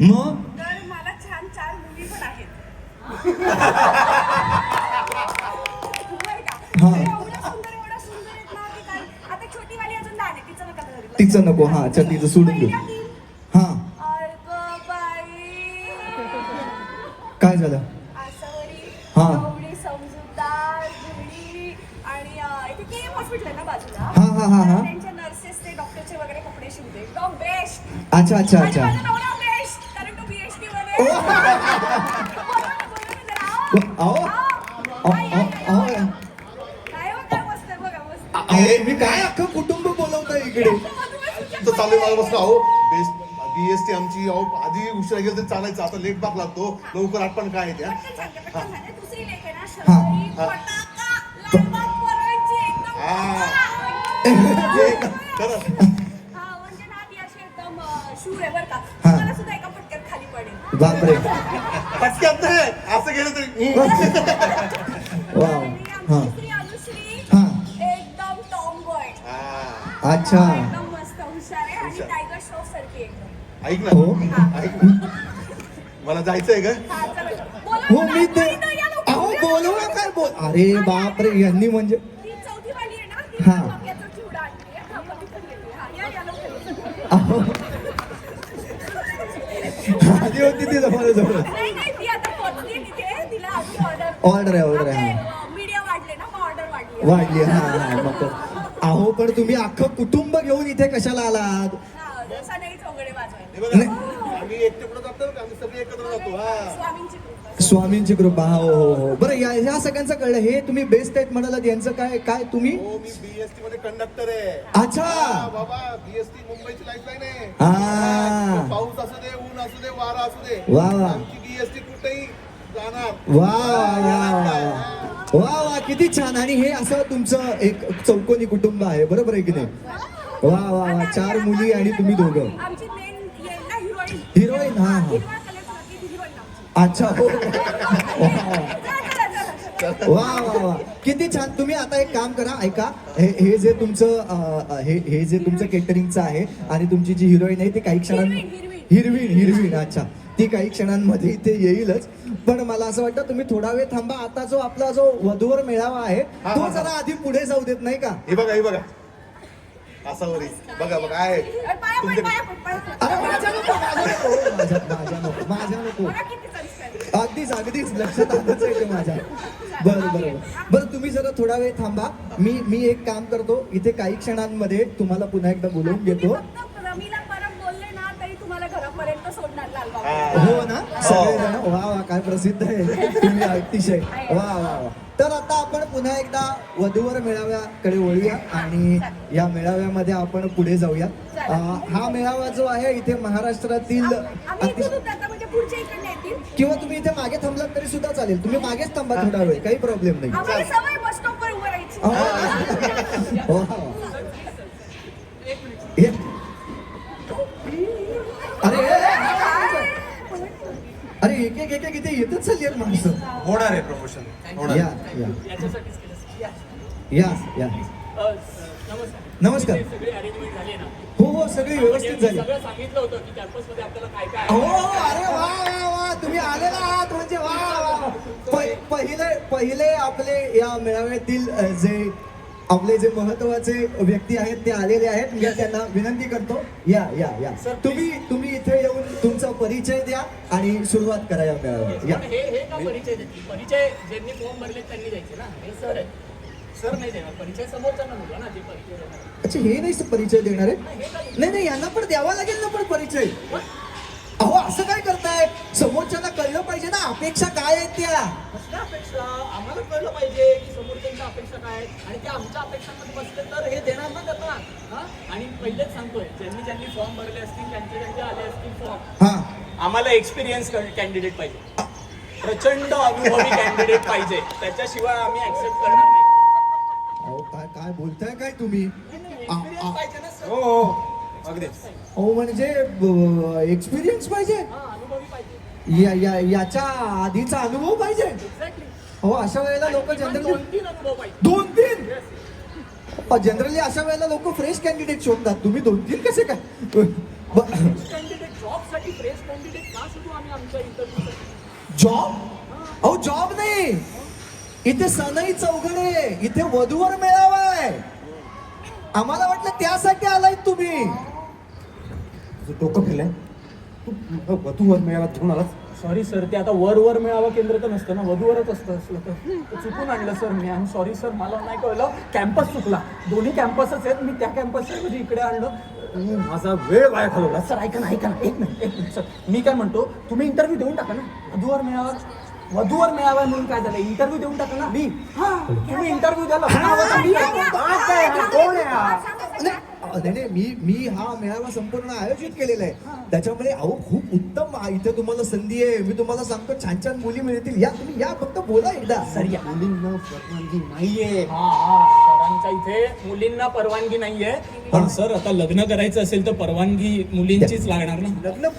मग तर मला छान 4 मुली पण आहेत. बरं का? हा. एवढ्या सुंदर आहेत ना की काय. आता छोटीवाली अजून लहान आहे, तिचं नका धरू. तिचं नको. हा चल तिचं सोडून देऊ. पहिल्या 3. हा अगं बाई. काय झालं? आसावरी, हा. एवढी समजूतदार, गुणी आणि इथे KM हॉस्पिटल आहे ना बाजूला. हा, हा, हा, हा. तर त्यांच्या नर्सेस ते डॉक्टरचे वगैरे कपडे शिवते. एकदम बेस्ट. अच्छा अच्छा आणि अच्छा. माझा नवरा बेस्ट, कारण तो BHD मध्ये आहे. बोला ना जरा. अहो अहो काय हो, काय मस्त आहे बघा, मस्त. अहो मी काय अख्खं कुटुंब बोलवतोय इकडे. तर चालू आहे मला बसलं अहो BST आमची अहो आधी उशिरा गेलं तरी चालायचं, आता लेट बाक लागतो लवकर आठवण काय आहे त्या. पटकन सांगते, पटकन सांगते. दुसरी लेक आहे ना, हा. शर्वरी, फटाका, लालबाग परळची, एकदम हा. खरं हा, म्हणजे ना ती अशी एकदम शूर आहे बरं का. हा. मला सुद्धा एका पटक्यात खाली पडेल. बापरे. पटक्यात नाही असं गेलं तरी वाव. आणि हा आमची स्त्री अनुश्री हा. एकदम टॉम बॉय, हा. अच्छा. एकदम मस्त हुशार आहे आणि हुशार. टायगर श्रॉफ सारखी एकदम. ऐक हो. ना ऐक ना. मला जायचंय का हा, चला. बोला हो ना, मी ते इथं या लवकर. अहो बोलवा काय बोल. अरे बापरे यांनी म्हणजे ती चौथी वाली आहे ना, ती हा. मक्याचा चिवडा आणली आहे. हा, मग तिथं गेली. हा, या लवकर. अहो आधी होती ती जवळ जवळ. नाही, ती आता पोहोचली तिथे. तिला अजून ऑर्डर ऑर्डर आहे. मीडिया वाढले ना, मग ऑर्डर वाढली. वाढली. हा मग अहो पण तुम्ही अख्खं कुटुंब घेऊन इथे कशाला आलात? हा, जसा नाही चौघडे वाजवायला. हे बघा आम्ही एकटे कुठं जातो का आम्ही सगळे एकत्र जातो. हा स्वामींची कृपा. स्वामींची कृपा. हो हो हो. बरं ह्या सगळ्यांचं कळलं. हे तुम्ही बेस्ट आहेत म्हणालात, यांचं काय काय तुम्ही? हो मी BST मध्ये कंडक्टर आहे. अच्छा. हा, बाबा BST मुंबईची लाईफलाईन आहे. हा. हा, पाऊस असू दे, ऊन असू दे, वारा असू दे, वा वा. आमची BST कुठेही जाणार. वा वा वा वा वा किती छान. आणि हे असं तुमचं एक चौकोनी कुटुंब आहे, बरोबर आहे की नाही? वा वा वा. 4 मुली आणि तुम्ही दोघं. आमची मेन येईल ना हिरोईन. हिरोईन. हा हा. हिरवा कलर ती हिरोईन आमची. अच्छा. हो. चला. वा वा वा किती छान. तुम्ही आता एक काम करा, ऐका. हे जे तुमचं हे जे तुमचं केटरिंगचं आहे आणि तुमची जी हिरोईन आहे ती काही हिरवीन. अच्छा. ती काही क्षणांमध्ये इथे येईलच. पण मला असं वाटतं तुम्ही थोडा वेळ थांबा. आता जो आपला जो वधूवर मेळावा आहे तो जरा आधी पुढे जाऊ देत नाही का? हे बघा असावरी बघा आहे पाया पड, पाया पड, पाया पड. अरे माझ्या नको, माझ्या नको. बघा किती संस्कार आहे. अगदीच लक्षात आलंच आहे ते माझ्या. बरं तुम्ही जरा थोडा वेळ थांबा. मी एक काम करतो, इथे काही क्षणांमध्ये तुम्हाला पुन्हा एकदा बोलवून तुम्ही घेतो. फक्त रमीला परत बोलले ना तरी तुम्हाला घरापर्यंत सोडणार लालबाग. हो ना सगळेजण. वा वा काय प्रसिद्ध आहे तुम्ही अतिशय. वा वा वा. तर आता आपण पुन्हा एकदा वधूवर मेळाव्याकडे वळूया आणि या मेळाव्यामध्ये आपण पुढे जाऊया. हा मेळावा जो आहे इथे महाराष्ट्रातील आम्ही इथून आता म्हणजे पुढच्या इकडे येतील. किंवा तुम्ही इथे मागे थांबलात तरी सुद्धा चालेल. तुम्ही मागेच थांबा थोडा वेळ, काही प्रॉब्लेम नाही. आम्हाला सवय बस स्टॉपवर उभं राहायची. हो, हो. हे. अरे एक इथे येतच चालली माणसं. होणार आहे प्रमोशन. या नमस्कार. सगळी अरेंजमेंट झाली ना. हो सगळी व्यवस्थित झाली. सगळं सांगितलं होतं की कॅम्पस मध्ये आपल्याला काय काय हो अरे वा तुम्ही आलेला आहात म्हणजे वा. पहिले आपले या मेळाव्यातील आपले जे महत्वाचे व्यक्ती आहेत ते आलेले आहेत. मी त्यांना विनंती करतो या तुम्ही इथे येऊन तुमचा परिचय द्या आणि सुरुवात करा या मेळाव्यात. या. हे का परिचय देतील? परिचय ज्यांनी फॉर्म भरले त्यांनी द्यायचे ना. हे सर आहे. सर नाही देणार परिचय, समोरच्यांना मुला ना ते परिचय देणार. अच्छा हे नाही परिचय देणार आहे? नाही यांना पण द्यावा लागेल ना पण परिचय. अहो असं काय करताय? समोरच्यांना कळलं पाहिजे ना अपेक्षा काय आहेत त्या. कसल्या अपेक्षा? आम्हाला कळलं पाहिजे की समोरच्यांच्या अपेक्षा काय आहेत आणि त्या आमच्या अपेक्षांमध्ये बसले तर हे देणार ना त्यांना. हा आणि पहिलेच सांगतोय ज्यांनी फॉर्म भरले असतील त्यांचे आले असतील फॉर्म. हा आम्हाला एक्सपिरियन्स कॅन्डिडेट पाहिजे, प्रचंड अनुभवी कॅन्डिडेट पाहिजे. त्याच्याशिवाय आम्ही ऍक्सेप्ट करणार नाही. अहो काय बोलताय काय तुम्ही? एक्सपिरियन्स पाहिजे ना सर. हो अगदीच. अहो म्हणजे एक्सपिरियन्स पाहिजे. अनुभवी पाहिजे. याच्या आधीचा अनुभव पाहिजे. एक्झॅक्टली. हो अशा वेळेला लोक जनरली 2-3 अनुभव पाहिजे. 2-3 जनरली अशा वेळेला लोक फ्रेश कॅन्डिडेट शोधतात. तुम्ही 2-3 कसे काय? कॅन्डिडेट जॉबसाठी फ्रेश कॅन्डिडेट का शोधू आम्ही आमच्या इंटरव्ह्यूसाठी? जॉब? अहो जॉब नाही, इथे सनई चौघडे, इथे वधूवर मेळावा आहे. आम्हाला वाटलं त्यासाठी आलाय तुम्ही. तुझं डोकं फिरलंय, तू वधूवर मेळाव्यात घेऊन आलास. सॉरी सर, ते आता वर मेळावा केंद्र तर नसतं ना, वधूवरच असतं. असलं तर चुकून आणलं sir me. I sorry sir, मला नाही कळलं. कॅम्पस चुकला, दोन्ही कॅम्पसच आहेत. मी त्या कॅम्पसच्या ऐवजी इकडे आणलं. तू माझा वेळ वाया घालवला. सर ऐका ना, एक मिनिट सर. मी काय म्हणतो, तुम्ही इंटरव्ह्यू देऊन टाका ना. वधूवर मेळावा म्हणून काय झालं, इंटरव्ह्यू देऊन टाका ना. तुम्ही इंटरव्ह्यू द्याल. मी हा मेळावा संपूर्ण आयोजित केलेला आहे. त्याच्यामुळे अहो खूप उत्तम इथे तुम्हाला संधी आहे. मी तुम्हाला सांगतो छान छान मुली मिळतील. या तुम्ही या, फक्त बोला एकदा. सर या. मुलींना परवानगी नाहीये. सरांच्या इथे मुलींना परवानगी नाहीये. पण सर आता लग्न करायचं असेल तर परवानगी मुलींचीच लागणार ना. लग्न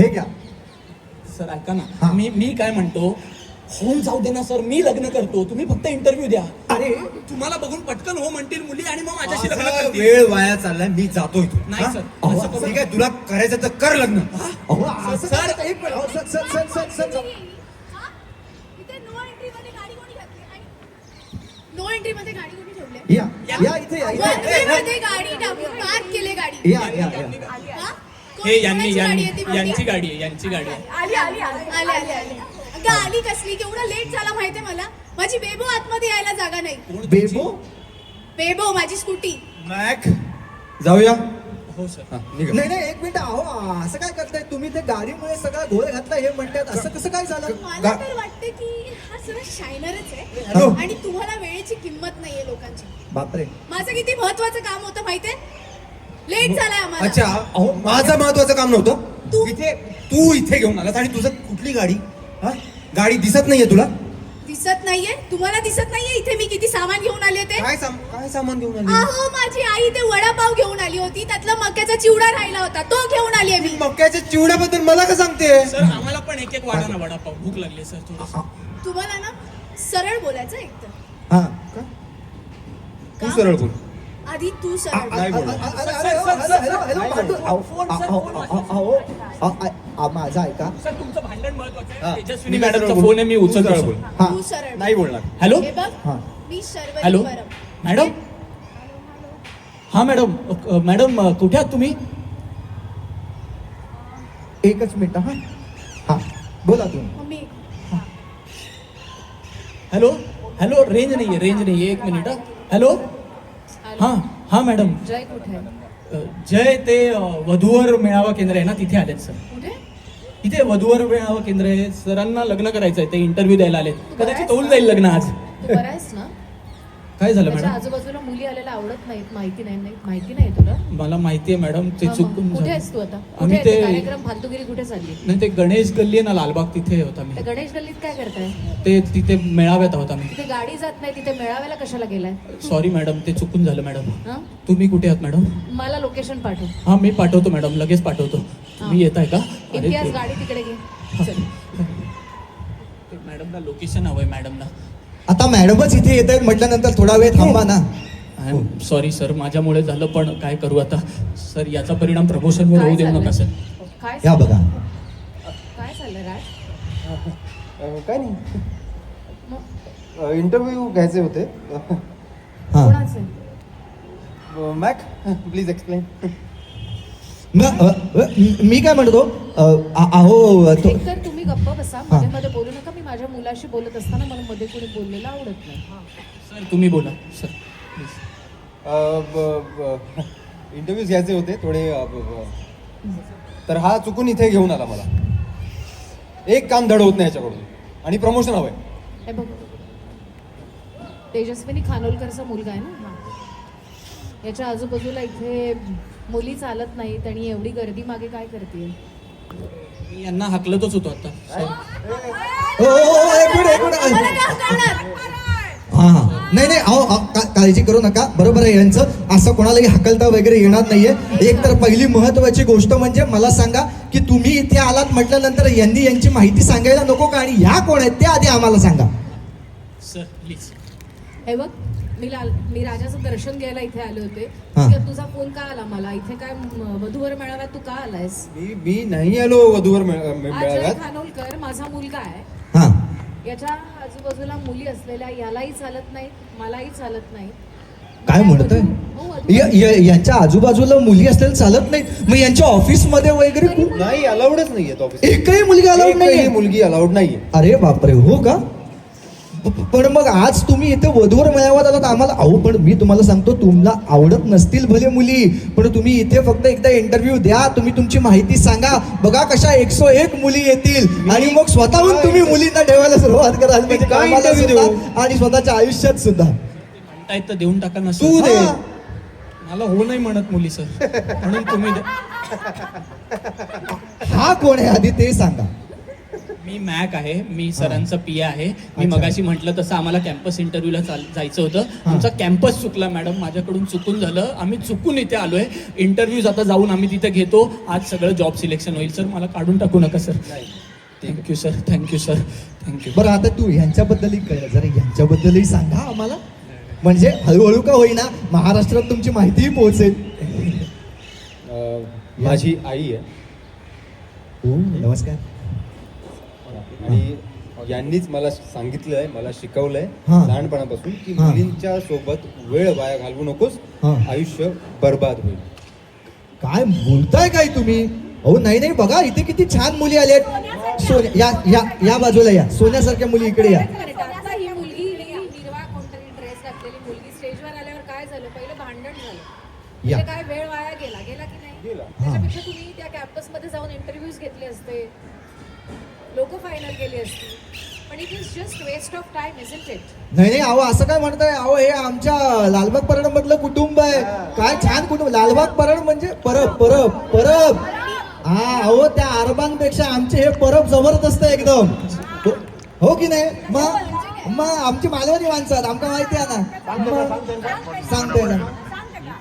हे घ्या. सर ऐका ना, मी काय म्हणतो, होऊन जाऊ दे ना सर, मी लग्न करतो, तुम्ही फक्त इंटरव्ह्यू द्या. अरे तुम्हाला बघून पटकन हो म्हणतील मुली आणि मग माझ्याशी लग्न माझा करतील. वेळ वाया चाललाय, मी जातो इथून. नाही हा? सर, अहो, असं करू ठीक आहे, तुला करायचं तर कर लग्न. अहो असं सर. काय? एक मिनिट. अहो, सर. इथे नो एंट्री मध्ये गाडी कोणी घातली? आणि नो एंट्री मध्ये गाडी कोणी ठेवली? या इथे या इथे. मध्ये गाडी टाकून पार्क केले गाडी. या. हा? कोण- हे यांनी कोणाची गाडी आहे ती मोठी? यांची गाडी आहे, यांची गाडी आहे. आली. अगं आली कसली? केवढा लेट झाला माहितीये मला. माझी बेबो आतमध्ये यायला जागा नाही. बेबो माझी स्कूटी. मॅक जाऊया. हो सर. हा, निघा. नाही एक मिनिट. अहो असं काय करताय तुम्ही? ते गाडीमुळे सगळा घोळ घातला हे म्हणतात. असं कसं काय झालं? मला तर वाटते की हा सगळं शायनरच आहे. हॅलो. आणि तुम्हाला वेळेची किंमत नाहीये लोकांची. बापरे. माझं किती महत्वाचं काम होतं माहितीये. लेट झालाय आम्हाला. अच्छा, अहो माझं महत्वाचं काम नव्हतं. तू- तू इथे घेऊन आलास आणि तुझं कुठली गाडी? हा? गाडी दिसत नाहीये तुला? दिसत नाहीये? तुम्हाला दिसत नाहीये इथे मी किती सामान घेऊन आले होते? काय सामान घेऊन आली? अहो माझी आई ते वडापाव घेऊन आली होती. त्यातला मक्याचा चिवडा राहिला होता, तो घेऊन आली मी. मक्याच्या चिवड्याबद्दल मला का सांगते? सर आम्हाला पण एक वाढा ना वडापाव, भूक लागली सर थोडं. तुम्हाला ना सरळ बोलायचं एकतर. हा तू सरळ बोल. आधी तू सरळ बोल. नाही बोलणार. माझा ऐका. सर तुमचं भांडण महत्वाचं हा. आहे. तेजस्विनी मी मॅडमचा सरळ फोन आहे, मी बोल. तू सरळ उचलतो. बोल. हा तू सरळ बोल. नाही बोलणार. हॅलो हे बघ, हा. मी शर्वरी हॅलो परब. मॅडम. हा मॅडम कुठे आहात तुम्ही? एकच मिनिट. हा बोला तुम्ही. मम्मी हॅलो रेंज नाहीये एक मिनिट. हॅलो. हा मॅडम. जय कुठे आहे? जय ते वधूवर मेळावा केंद्र आहे ना, तिथे आलेत सर. कुठे? इथे वधूवर मेळावा केंद्र आहे. सरांना लग्न करायचं आहे, ते इंटरव्ह्यू द्यायला आलेत. कदाचित होऊन जाईल लग्न आज. तू बरा आहेस ना? काय झालं त्याच्या मॅडम? आजूबाजूला मुली आलेल्या आवडत नाहीत. माहिती नाही तुला? मला माहितीये मॅडम, ते हा, मग चुकून कुठे झालं. आहेस तू आता? कुठे आम्ही आहे ते ते कार्यक्रम फालतूगिरी कुठे चालली? नाही, ते गणेश गल्ली आहे ना लालबाग, तिथे होता मी. त्या गणेश गल्लीत काय करताय? ते तिथे मेळाव्यात आहोत आम्ही. तिथे गाडी जात नाही, तिथे मेळाव्याला कशाला गेलाय? सॉरी मॅडम, ते चुकून झालं मॅडम. हा? तुम्ही कुठे आहात मॅडम? मला लोकेशन पाठव. हा मी पाठवतो मॅडम, लगेच पाठवतो. हा. मी येत आहे का? अरे इम्तियाज ते- गाडी तिकडे घे. चल. ते मॅडमला लोकेशन हवंय मॅडमला. आता मॅडमच इथे येत आहेत म्हटल्यानंतर थोडा वेळ थांबा ना. सॉरी सर, माझ्यामुळे झालं, पण काय करू आता. सर याचा परिणाम प्रमोशनवर काय होऊ देऊ नका सर. चाललंय? काय या बघा. काय चाललंय राज? काय नाही, मग इंटरव्ह्यू घ्यायचे होते. हा कोणाचे? Mac please explain. मी काय म्हणतो अहो तो एकतर तुम्ही गप्प बसा, मध्ये मध्ये बोलू नका. मी माझ्या मुलाशी बोलत असताना मला मध्ये कोणी बोललेलं आवडत नाही. सर तुम्ही बोला सर प्लीज. इंटरव्ह्यूज घ्यायचे होते थोडे. तर हा चुकून इथे घेऊन आला मला. एक काम धड होत नाही याच्याकडून आणि प्रमोशन हवंय. हे बघ, तेजस्विनी खानोलकरचा मुलगा आहे ना. याच्या आजूबाजूला इथे मुली चालत नाहीत आणि एवढी गर्दी मागे काय करते? मी यांना हाकलतच होतो आता. एक मिनिट. मला काय हकलणार? हा नाही अहो काळजी करू नका. बरोबर आहे यांचं. असं कोणालाही हकलता वगैरे येणार नाहीये. एक तर पहिली महत्वाची गोष्ट म्हणजे मला सांगा की तुम्ही इथे आलात म्हटल्यानंतर यांनी यांची माहिती सांगायला नको का? आणि ह्या कोण आहेत ते आधी आम्हाला सांगा. Sir please. हे बघ, मी राजाचं दर्शन घ्यायला इथे आले होते. हा. तर तुझा फोन का आला मला इथे? काय वधूवर मेळाव्यात तू का आलायस? मी नाही आलो वधूवर अजय मेळाव्यात. खानोलकर माझा मुलगा आहे. हा याच्या आजूबाजूला मुली असलेल्या यालाही चालत नाही, मलाही चालत नाही. काय म्हणतोय? हो, वधू- यांच्या आजूबाजूला मुली असलेल्या चालत नाहीत, मग यांच्या ऑफिस मध्ये वगैरे खूप नाही, अलाउडच नाहीये ऑफिस. एकही मुलगी अलाउड नाहीये. मुलगी अलाउड नाहीये. अरे बापरे, हो का? पण मग आज तुम्ही इथे वधूवर मेळाव्यात आलात आम्हाला. अहो पण मी तुम्हाला सांगतो, तुम्हाला आवडत नसतील भले मुली, पण तुम्ही इथे फक्त एकदा इंटरव्ह्यू द्या, तुम्ही तुमची माहिती सांगा, बघा कशा 101 मुली येतील आणि मग स्वतःहून तुम्ही मुलींना ठेवायला सुरुवात कराल, म्हणजे काय कामाला interview सुद्धा आणि स्वतःच्या आयुष्यात सुद्धा. म्हणतायत तर देऊन टाका ना तू दे. हा. मला हो नाही म्हणत मुली सर, म्हणून तुम्ही द्या. हा कोण आहे आधी ते सांगा. मी मॅक आहे, मी सरांचा पी आहे. मी मगाशी म्हटलं तसं आम्हाला कॅम्पस इंटरव्ह्यूला जायचं होतं. आमचा कॅम्पस चुकला मॅडम, माझ्याकडून चुकून झालं. आम्ही चुकून इथे आलोय. इंटरव्ह्यूज आता जाऊन आम्ही तिथे घेतो. आज सगळं जॉब सिलेक्शन होईल सर, मला काढून टाकू नका sir. Thank you sir, thank you sir, thank you. बरं आता तू ह्यांच्याबद्दलही कळलं, जरा ह्यांच्याबद्दलही सांगा आम्हाला, म्हणजे हळूहळू का होईना महाराष्ट्रात तुमची माहितीही पोहोचेल. माझी आई आहे हो नमस्कार. आणि यांनीच मला सांगितलंय, मला शिकवलंय हा. लहानपणापासून की हा. मुलींच्या सोबत वेळ वाया घालवू नकोस, हा. आयुष्य बर्बाद होईल. काय बोलताय काय तुम्ही? अहो नाही नाही, बघा इथे किती छान मुली आल्यात. सोन्या या या या बाजूला या, सोन्यासारख्या मुली इकडे या. आता ही मुलगी ही निर्वा कोणतरी ड्रेस घातलेली मुलगी स्टेजवर आल्यावर काय झालं? पहिलं भांडण झालं. या. म्हणजे काय वेळ वाया गेला की नाही? गेला. त्याच्यापेक्षा तुम्ही त्या कॅम्पस मध्ये जाऊन इंटरव्ह्यूज घेतले असते, लोक फायनल केली असती. पण it is just waste of time, isn't it? नाही नाही, अहो असं काय म्हणताय? अहो हे आमच्या लालबाग परळ मधलं कुटुंब आहे. काय छान कुटुंब. लालबाग परळ म्हणजे परब परब परब. हा अहो त्या अरबांपेक्षा आमचे हे परब जबरदस्त आहे एकदम. हो की नाही? मग आमची मालवणी माणसं आहेत, आमका माहिती आहे ना. मग सांगतोय ना.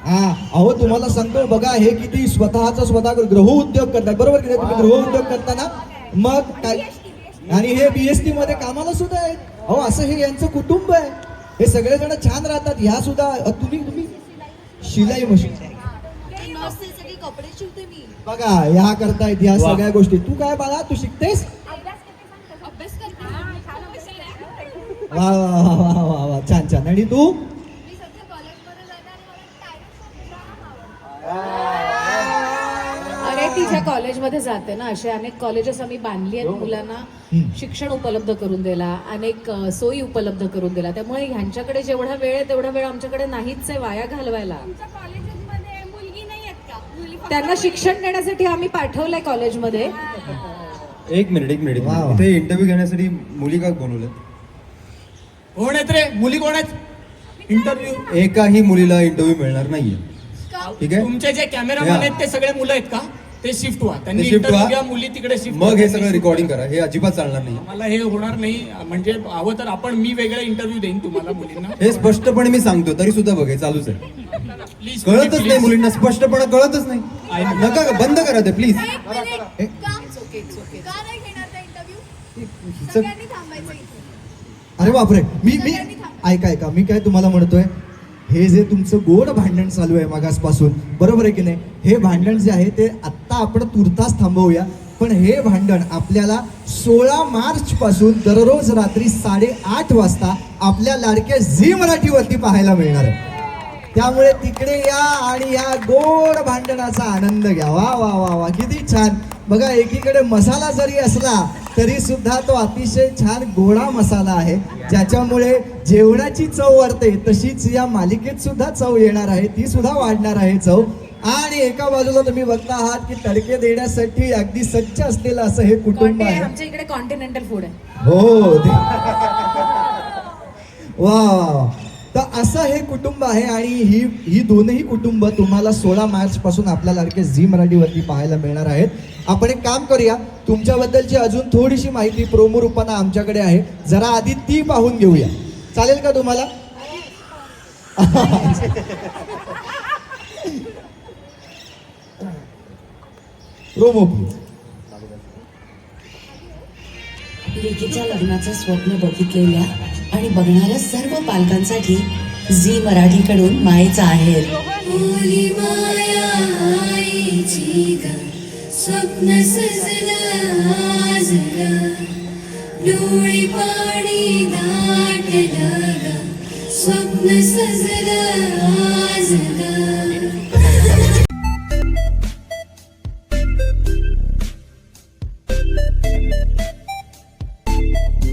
हा अहो तुम्हाला सांगतो बघा, हे किती स्वतः गृह उद्योग करतात, बरोबर की नाही? तुम्ही गृह उद्योग करताना मग काय, आणि हे BST मध्ये कामाला सुद्धा आहेत. अहो असं हे यांचं कुटुंब आहे. हे सगळेजण छान राहतात. ह्या सुद्धा तुम्ही शिलाई मशीन कपडे शिवते मी. बघा ह्या करतायत ह्या वा. सगळ्या गोष्टी. तू काय बाळा, तू शिकतेस? अभ्यास करते. वा वा वा वा वा वा, छान छान. आणि तू? मी सध्या कॉलेजमध्ये जाते आणि मला अरे तिच्या कॉलेजमध्ये जाते ना, असे अनेक कॉलेजेस आम्ही बांधली आहेत मुलांना शिक्षण उपलब्ध करून दिला, अनेक सोयी उपलब्ध करून दिला. त्यामुळे ह्यांच्याकडे जेवढा वेळ आहे तेवढा वेळ आमच्याकडे नाहीच आहे वाया घालवायला. तुमच्या कॉलेजेसमध्ये मुलगी नाही आहेत का? मुली फक्त त्यांना शिक्षण देण्यासाठी आम्ही पाठवलंय कॉलेजमध्ये. एक मिनिट वा, वा. इथे इंटरव्ह्यू घेण्यासाठी मुली का बोलवलं? कोण आहेत रे मुली? कोण आहेत? इंटरव्ह्यू एकाही मुलीला इंटरव्ह्यू मिळणार नाहीये. का? ठीक आहे, तुमचे जे कॅमेरामॅन या. आहेत ते सगळे मुलं आहेत का? ते शिफ्ट व्हा, त्यांनी ते shift इंटरव्ह्यू व्हा. घ्या, मुली तिकडे शिफ्ट. मग हे सगळं रेकॉर्डिंग करा. हे अजिबात चालणार नाही. मला हे होणार नाही. म्हणजे हवं तर आपण मी वेगळा इंटरव्ह्यू देईन तुम्हाला मुलींना. हे स्पष्टपणे मी सांगतो, तरी सुद्धा बघ हे चालूच आहे. प्लीज कळतच नाही मुलींना, स्पष्टपणे कळतच नाही. नका, बंद करा ते प्लीज. एक मिनिट. ए. का? का नाही घेणार त्या इंटरव्ह्यू? सगळ्यांनी थांबायचं इथे. अरे बापरे, मी ऐका मी काय तुम्हाला म्हणतोय, हे जे तुमचं गोड भांडण चालू आहे मागासपासून, बरोबर आहे की नाही? हे भांडण जे आहे ते आत्ता आपण तुर्तास थांबवूया. पण हे भांडण आपल्याला 16 मार्च पासून दररोज रात्री 8:30 वाजता आपल्या लाडक्या झी मराठीवरती पाहायला मिळणार आहे. त्यामुळे तिकडे या आणि या गोड भांडणाचा आनंद घ्या. वा वा वा वा, किती छान. बघा एकीकडे मसाला जरी असला तरी सुद्धा तो अतिशय छान गोडा मसाला आहे, ज्याच्यामुळे जेवणाची चव वाढते. तशीच या मालिकेत सुद्धा चव येणार आहे, ती सुद्धा वाढणार आहे चव. आणि एका बाजूला तुम्ही बघता आहात की तडके देण्यासाठी अगदी सज्ज असलेलं असं हे कुटुंब आहे. आमच्या इकडे कॉन्टिनेंटल फूड आहे. हो वा वा. तर असं हे कुटुंब आहे आणि ही दोनही कुटुंब तुम्हाला 16 मार्च पासून आपल्या लाडके झी मराठीवरती पाहायला मिळणार आहेत. आपण एक काम करूया, तुमच्याबद्दलची अजून थोडीशी माहिती प्रोमो रूपानं आमच्याकडे आहे, जरा आधी ती पाहून घेऊया. चालेल का तुम्हाला? Promo please. लेकीच्या लग्नाचं स्वप्न बघितलेल्या आणि बघणाऱ्या सर्व पालकांसाठी झी मराठीकडून मायेचा आहेर. ओली माया आईची ग, स्वप्न सजलं आज ग, डोळी पाणी दाटलं ग, स्वप्न सजलं आज ग.